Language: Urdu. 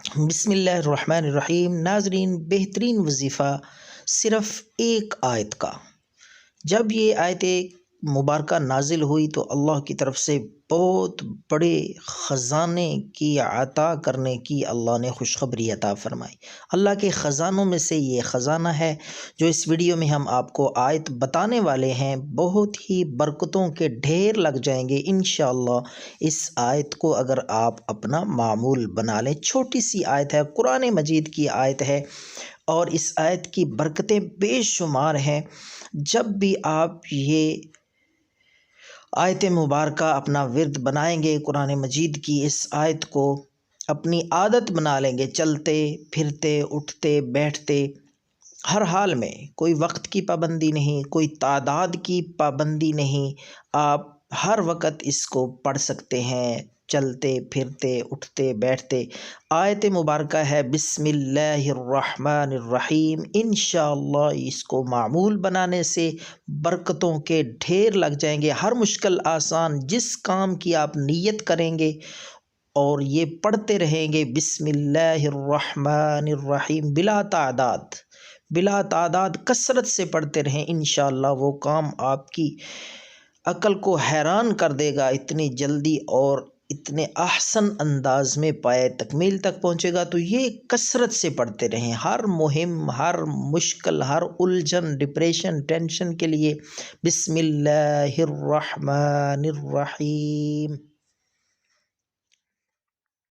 بسم اللہ الرحمن الرحیم۔ ناظرین، بہترین وظیفہ صرف ایک آیت کا۔ جب یہ آیت مبارکہ نازل ہوئی تو اللہ کی طرف سے بہت بڑے خزانے کی عطا کرنے کی اللہ نے خوشخبری عطا فرمائی۔ اللہ کے خزانوں میں سے یہ خزانہ ہے جو اس ویڈیو میں ہم آپ کو آیت بتانے والے ہیں۔ بہت ہی برکتوں کے ڈھیر لگ جائیں گے انشاءاللہ اس آیت کو اگر آپ اپنا معمول بنا لیں۔ چھوٹی سی آیت ہے، قرآن مجید کی آیت ہے اور اس آیت کی برکتیں بے شمار ہیں۔ جب بھی آپ یہ آیت مبارکہ اپنا ورد بنائیں گے، قرآن مجید کی اس آیت کو اپنی عادت بنا لیں گے، چلتے پھرتے اٹھتے بیٹھتے ہر حال میں، کوئی وقت کی پابندی نہیں، کوئی تعداد کی پابندی نہیں، آپ ہر وقت اس کو پڑھ سکتے ہیں، چلتے پھرتے اٹھتے بیٹھتے۔ آیت مبارکہ ہے بسم اللہ الرحمن الرحیم۔ انشاءاللہ اس کو معمول بنانے سے برکتوں کے ڈھیر لگ جائیں گے۔ ہر مشکل آسان، جس کام کی آپ نیت کریں گے اور یہ پڑھتے رہیں گے بسم اللہ الرحمن الرحیم بلا تعداد کثرت سے پڑھتے رہیں، انشاءاللہ وہ کام آپ کی عقل کو حیران کر دے گا، اتنی جلدی اور اتنے احسن انداز میں پائے تکمیل تک پہنچے گا۔ تو یہ کثرت سے پڑھتے رہیں، ہر مہم، ہر مشکل، ہر الجھن، ڈپریشن، ٹینشن کے لیے بسم اللہ الرحمن الرحیم۔